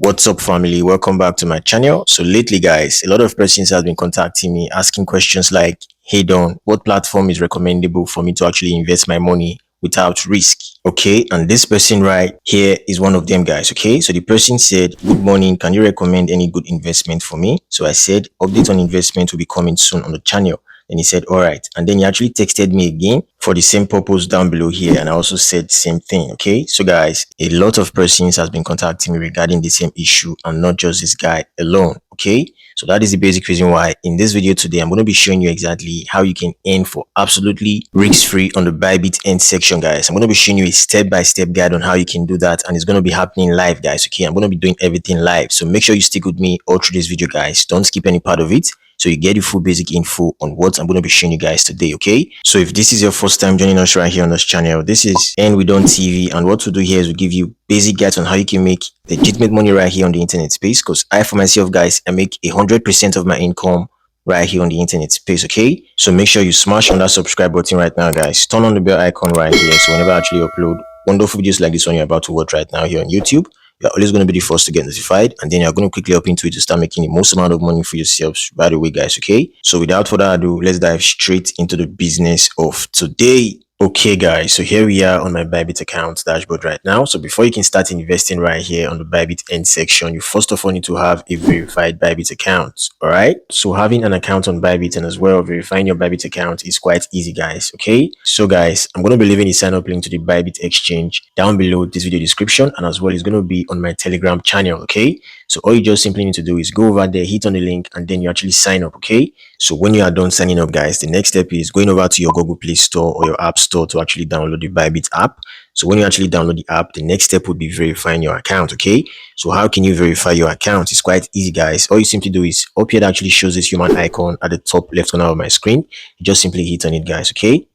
What's up, family? Welcome back to my channel. So lately, guys, a lot of persons have been contacting me asking questions like, hey Don, what platform is recommendable for me to actually invest my money without risk? Okay, and this person right here is one of them, guys. Okay, so the person said, good morning, can you recommend any good investment for me? So I said, update on investment will be coming soon on the channel. And he said, all right. And then he actually texted me again for the same purpose down below here. And I also said same thing. Okay. So guys, a lot of persons has been contacting me regarding the same issue and not just this guy alone. Okay. So that is the basic reason why in this video today, I'm going to be showing you exactly how you can earn for absolutely risk-free on the Bybit end section, guys. I'm going to be showing you a step-by-step guide on how you can do that. And it's going to be happening live, guys. Okay. I'm going to be doing everything live. So make sure you stick with me all through this video, guys. Don't skip any part of it, so you get the full basic info on what I'm going to be showing you guys today. Okay, so if this is your first time joining us right here on this channel, this is Earn with Don TV, and what we do here is we give you basic guides on how you can make legitimate money right here on the internet space. Because I, for myself, guys, I make 100% of my income right here on the internet space. Okay, so make sure you smash on that subscribe button right now, guys. Turn on the bell icon right here, so whenever I actually upload wonderful videos like this one you're about to watch right now here on YouTube, you're always going to be the first to get notified, and then you're going to quickly up into it to start making the most amount of money for yourselves right away, guys. Okay, so without further ado, let's dive straight into the business of today. Okay, guys, so here we are on my Bybit account dashboard right now. So before you can start investing right here on the Bybit end section, you first of all need to have a verified Bybit account. All right, so having an account on Bybit and as well verifying your Bybit account is quite easy, guys. Okay, so guys, I'm going to be leaving the sign up link to the Bybit exchange down below this video description, and as well it's going to be on my Telegram channel. Okay, so all you just simply need to do is go over there, hit on the link, and then you actually sign up. Okay, so when you are done signing up, guys, the next step is going over to your Google Play Store or your App Store to actually download the Bybit app. So when you actually download the app, the next step would be verifying your account. Okay, so how can you verify your account? It's quite easy, guys. All you simply do is up here that actually shows this human icon at the top left corner of my screen. You just simply hit on it, guys. Okay,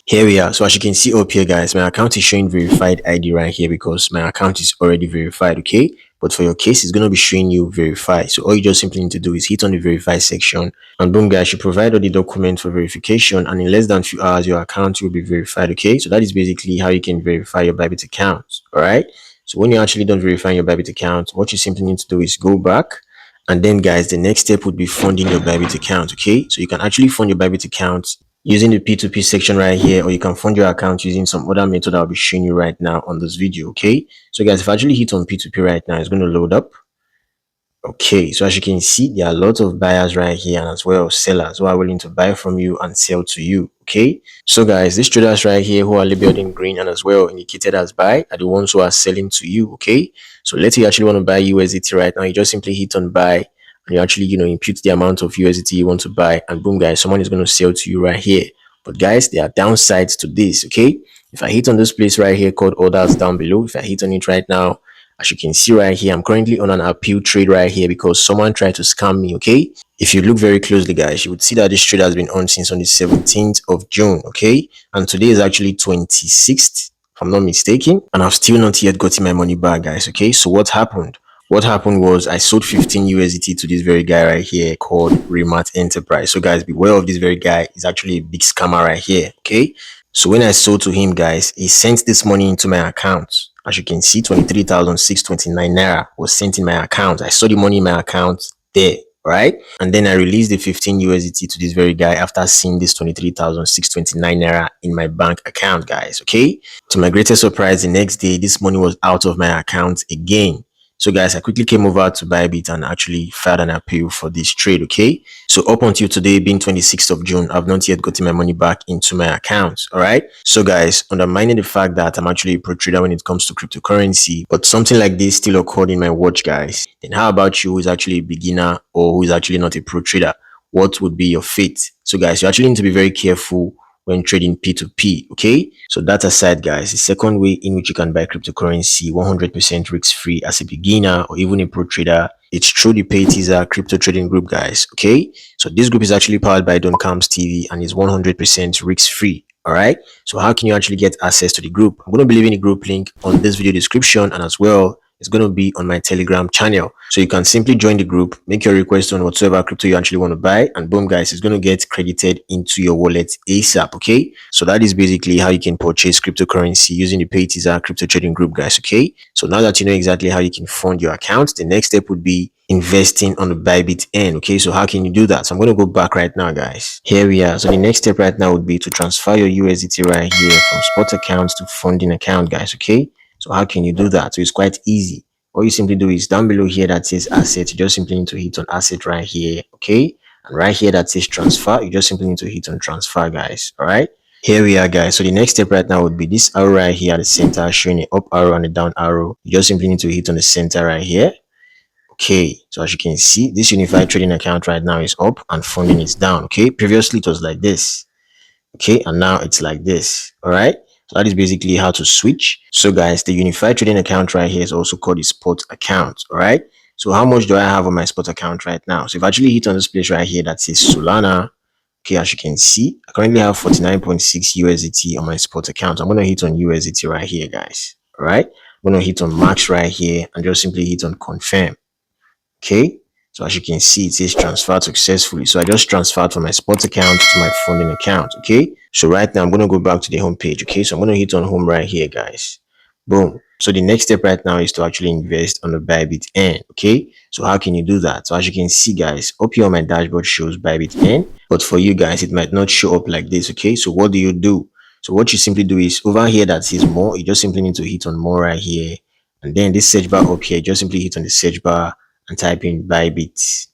here we are. So as you can see up here, guys, my account is showing verified ID right here because my account is already verified. Okay, but for your case, it's going to be showing you verify. So all you just simply need to do is hit on the verify section, and boom, guys, you provide all the documents for verification, and in less than a few hours your account will be verified. Okay, so that is basically how you can verify your Bybit account. All right, so when you're actually done verifying your Bybit account, what you simply need to do is go back, and then, guys, the next step would be funding your Bybit account. Okay, so you can actually fund your Bybit account using the P2P section right here, or you can fund your account using some other method I'll be showing you right now on this video. Okay, so guys, if I actually hit on P2P right now, it's going to load up. Okay, so as you can see, there are lots of buyers right here and as well sellers who are willing to buy from you and sell to you. Okay, so guys, these traders right here who are labeled in green and as well indicated as buy are the ones who are selling to you. Okay, so let's say you actually want to buy USDT right now, you just simply hit on buy, and you actually impute the amount of USDT you want to buy, and boom, guys, someone is going to sell to you right here. But guys, there are downsides to this. Okay, if I hit on this place right here called orders down below, if I hit on it right now, as you can see right here, I'm currently on an appeal trade right here because someone tried to scam me. Okay, if you look very closely, guys, you would see that this trade has been on since on the 17th of June. Okay, and today is actually 26th, if I'm not mistaken, and I've still not yet gotten my money back, guys. Okay, so what happened? What happened was I sold 15 USDT to this very guy right here called Remat Enterprise. So guys, beware of this very guy. He's actually a big scammer right here. Okay, so when I sold to him, guys, he sent this money into my account. As you can see, 23,629 naira was sent in my account. I saw the money in my account there, right? And then I released the 15 USDT to this very guy after seeing this 23,629 naira in my bank account, guys. Okay, to my greatest surprise, the next day this money was out of my account again. So guys, I quickly came over to Bybit and actually filed an appeal for this trade. Okay, so up until today being 26th of June, I've not yet gotten my money back into my account. All right, so guys, undermining the fact that I'm actually a pro trader when it comes to cryptocurrency, but something like this still occurred in my watch, guys, then how about you who is actually a beginner or who is actually not a pro trader? What would be your fate? So guys, you actually need to be very careful when trading P2P. Okay, so that aside, guys, the second way in which you can buy cryptocurrency 100% risk-free as a beginner or even a pro trader, it's through the PayTzar crypto trading group, guys. Okay, so this group is actually powered by Don TV and is 100% risk-free. All right, so how can you actually get access to the group? I'm going to be leaving the group link on this video description, and as well is going to be on my Telegram channel. So you can simply join the group, make your request on whatsoever crypto you actually want to buy, and boom guys, it's going to get credited into your wallet ASAP. Okay, so that is basically how you can purchase cryptocurrency using the PayTzar crypto trading group, guys. Okay, so now that you know exactly how you can fund your account, the next step would be investing on the Bybit end. Okay, so how can you do that? So I'm going to go back right now, guys. Here we are. So the next step right now would be to transfer your USDT right here from spot accounts to funding account, guys. Okay, so how can you do that? So it's quite easy. All you simply do is down below here that says asset, you just simply need to hit on asset right here. Okay, and right here that says transfer, you just simply need to hit on transfer, guys. All right, here we are, guys. So the next step right now would be this arrow right here at the center, showing an up arrow and a down arrow. You just simply need to hit on the center right here. Okay, so as you can see, this unified trading account right now is up and funding is down. Okay, previously it was like this. Okay, and now it's like this. All right, so that is basically how to switch. So guys, the unified trading account right here is also called the spot account. All right, so how much do I have on my spot account right now? So if I actually hit on this place right here that says Solana, okay, as you can see, I currently have 49.6 USDT on my spot account. I'm going to hit on USDT right here, guys. All right, I'm going to hit on max right here and just simply hit on confirm. Okay, so as you can see, it says transferred successfully. So I just transferred from my spot account to my funding account. Okay, so right now I'm going to go back to the home page. Okay, so I'm going to hit on home right here, guys. Boom. So the next step right now is to actually invest on the Bybit end. Okay, so how can you do that? So as you can see, guys, up here on my dashboard shows Bybit end, but for you guys it might not show up like this. Okay, so what do you do? So what you simply do is over here that says more, you just simply need to hit on more right here, and then this search bar up here, just simply hit on the search bar and type in Bybit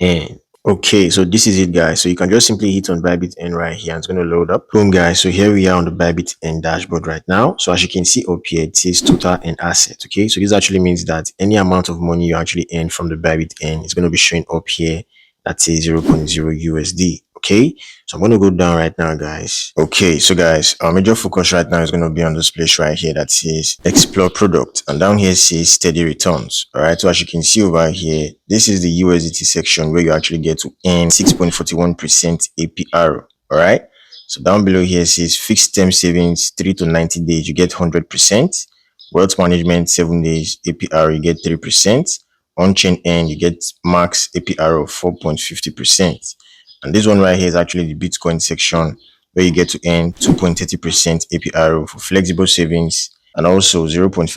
N. Okay, so this is it, guys. So you can just simply hit on Bybit N right here and it's going to load up. Boom, guys. So here we are on the Bybit N dashboard right now. So as you can see up here, it says total and asset. Okay, so this actually means that any amount of money you actually earn from the Bybit N is going to be showing up here. That says 0.0 USD. Okay, so I'm going to go down right now, guys. Okay, so guys, our major focus right now is going to be on this place right here that says explore product, and down here says steady returns. All right, so as you can see over here, this is the USDT section where you actually get to earn 6.41% APR. All right, so down below here says fixed term savings 3 to 90 days, you get 100%. Wealth management 7 days APR, you get 3%. On-chain earn, you get max APR of 4.50%. And this one right here is actually the Bitcoin section where you get to earn 2.30% APR for flexible savings and also 0.5%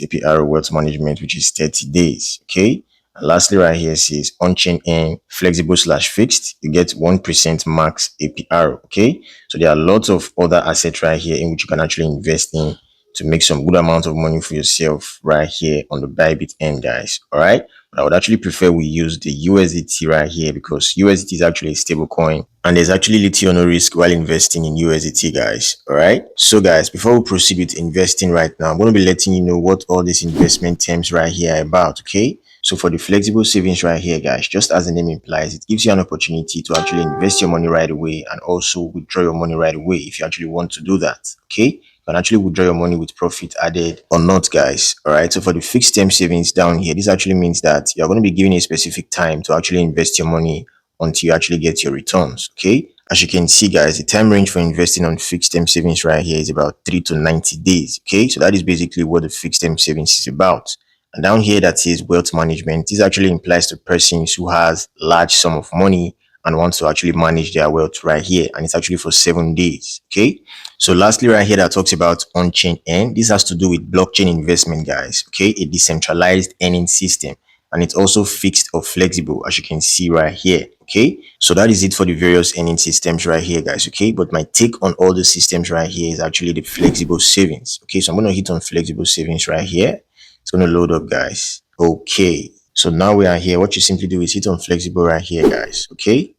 APR wealth management, which is 30 days. Okay. And lastly, right here says on-chain earn flexible slash fixed. You get 1% max APR. Okay. So there are lots of other assets right here in which you can actually invest in to make some good amount of money for yourself right here on the Bybit end, guys. All right. I would actually prefer we use the USDT right here because USDT is actually a stable coin and there's actually little or no risk while investing in USDT, guys. All right. So guys, before we proceed with investing right now, I'm going to be letting you know what all these investment terms right here are about. Okay. So for the flexible savings right here, guys, just as the name implies, it gives you an opportunity to actually invest your money right away and also withdraw your money right away if you actually want to do that. Okay. You can actually withdraw your money with profit added or not, guys. All right, so for the fixed term savings down here, this actually means that you're going to be given a specific time to actually invest your money until you actually get your returns. Okay, as you can see, guys, the time range for investing on fixed term savings right here is about 3 to 90 days. Okay, so that is basically what the fixed term savings is about. And down here that says wealth management, this actually implies to persons who has large sum of money and wants to actually manage their wealth right here, and it's actually for 7 days. Okay, so lastly right here that talks about on-chain earn, this has to do with blockchain investment, guys. Okay, a decentralized earning system, and it's also fixed or flexible, as you can see right here. Okay, so that is it for the various earning systems right here, guys. Okay, but my take on all the systems right here is actually the flexible savings. Okay, so I'm going to hit on flexible savings right here. It's going to load up, guys. Okay, so now we are here. What you simply do is hit on flexible right here, guys. Okay,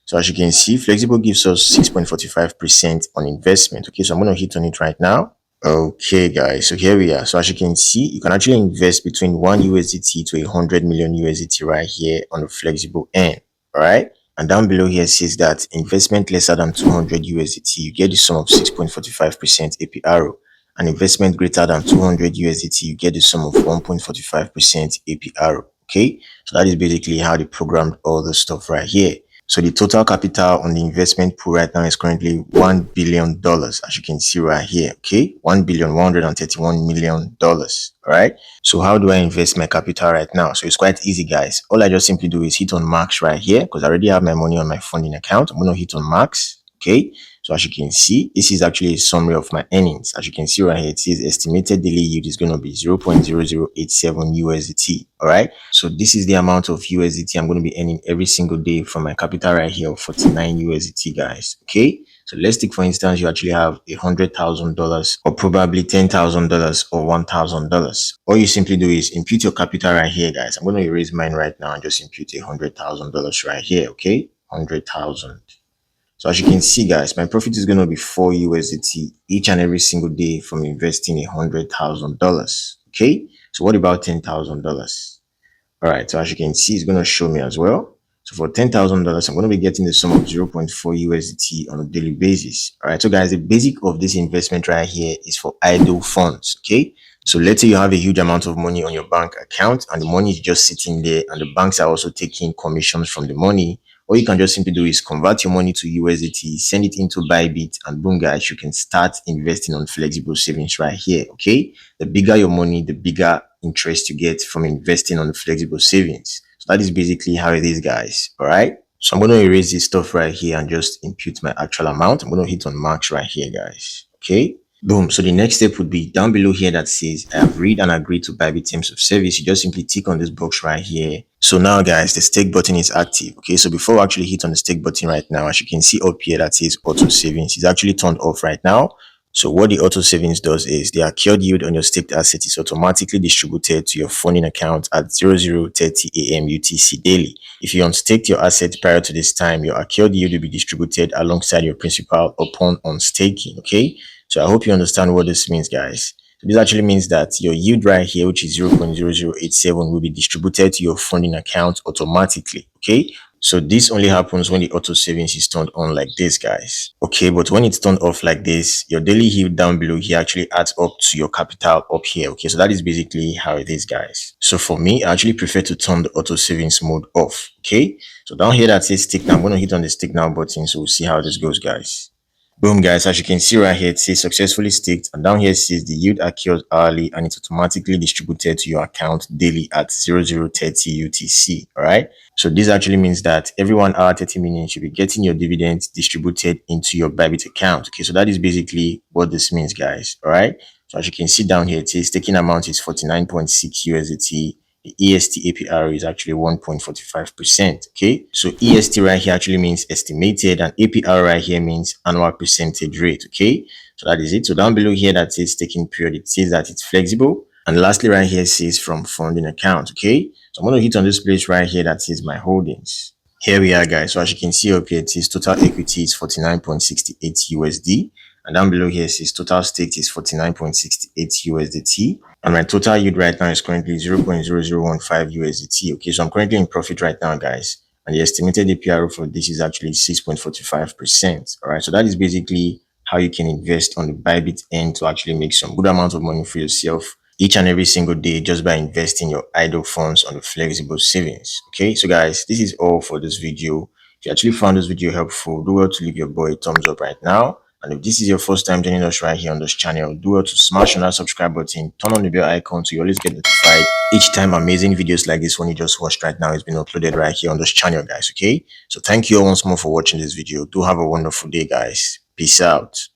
so as you can see, flexible gives us 6.45% on investment. Okay, so I'm going to hit on it right now. Okay, guys, so here we are. So as you can see, you can actually invest between 1 USDT to 100 million USDT right here on the flexible end. All right, and down below here says that investment lesser than 200 USDT, you get the sum of 6.45% APR. And investment greater than 200 USDT, you get the sum of 1.45% APR. Okay, so that is basically how they programmed all the stuff right here. So the total capital on the investment pool right now is currently $1 billion, as you can see right here. Okay, $1,131,000,000. All right. So how do I invest my capital right now? So it's quite easy, guys. All I just simply do is hit on max right here because I already have my money on my funding account. I'm going to hit on max. Okay. So as you can see, this is actually a summary of my earnings. As you can see right here, it says estimated daily yield is going to be 0.0087 USDT. All right. So this is the amount of USDT I'm going to be earning every single day from my capital right here of 49 USDT, guys. Okay. So let's take, for instance, you actually have $100,000 or probably $10,000 or $1,000. All you simply do is impute your capital right here, guys. I'm going to erase mine right now and just impute $100,000 right here. Okay. 100,000. So as you can see, guys, my profit is going to be 4 USDT each and every single day from investing $100,000. Okay. So what about $10,000? All right. So as you can see, it's going to show me as well. So for $10,000, I'm going to be getting the sum of 0.4 USDT on a daily basis. All right. So guys, the basic of this investment right here is for idle funds. Okay. So let's say you have a huge amount of money on your bank account and the money is just sitting there and the banks are also taking commissions from the money. All you can just simply do is convert your money to USDT, send it into Bybit, and boom, guys, you can start investing on flexible savings right here. Okay. The bigger your money, the bigger interest you get from investing on the flexible savings. So that is basically how it is, guys. All right. So I'm going to erase this stuff right here and just impute my actual amount. I'm going to hit on max right here, guys. Okay. Boom. So the next step would be down below here that says I have read and agreed to Bybit terms of service. You just simply tick on this box right here. So now, guys, the stake button is active. Okay, so before we actually hit on the stake button right now, as you can see up here that says auto savings is actually turned off right now. So what the auto savings does is the accrued yield on your staked asset is automatically distributed to your funding account at 00:30 a.m. UTC daily. If you unstaked your asset prior to this time, your accrued yield will be distributed alongside your principal upon unstaking. Okay, so I hope you understand what this means, guys. So this actually means that your yield right here, which is 0.0087, will be distributed to your funding account automatically. Okay. So this only happens when the auto savings is turned on like this, guys. Okay, but when it's turned off like this, your daily yield down below here actually adds up to your capital up here. Okay, so that is basically how it is, guys. So for me, I actually prefer to turn the auto savings mode off. Okay, so down here that says stick now, I'm going to hit on the stick now button. So we'll see how this goes, guys. Boom, guys, as you can see right here, it says successfully staked, and down here it says the yield occurs hourly and it's automatically distributed to your account daily at 00:30 UTC. All right. So this actually means that every 1 hour, 30 minutes, you'll be getting your dividends distributed into your Bybit account. Okay, so that is basically what this means, guys. All right. So as you can see down here, it says taking amount is 49.6 USDT. The EST APR is actually 1.45%. Okay, so EST right here actually means estimated, and APR right here means annual percentage rate. Okay, so that is it. So down below here that says taking period, it says that it's flexible. And lastly, right here says from funding account. Okay, so I'm going to hit on this place right here that says my holdings. Here we are, guys. So as you can see up here, it says total equity is 49.68 USD. And down below here it says total stake is 49.68 USDT. And my total yield right now is currently 0.0015 USDT. Okay, so I'm currently in profit right now, guys. And the estimated APR for this is actually 6.45%. All right, so that is basically how you can invest on the Bybit end to actually make some good amount of money for yourself each and every single day just by investing your idle funds on the flexible savings. Okay, so guys, this is all for this video. If you actually found this video helpful, do well to leave your boy a thumbs up right now. And if this is your first time joining us right here on this channel, do well to smash on that subscribe button, turn on the bell icon so you always get notified each time amazing videos like this one you just watched right now is being uploaded right here on this channel, guys. Okay, so thank you all once more for watching this video. Do have a wonderful day, guys. Peace out.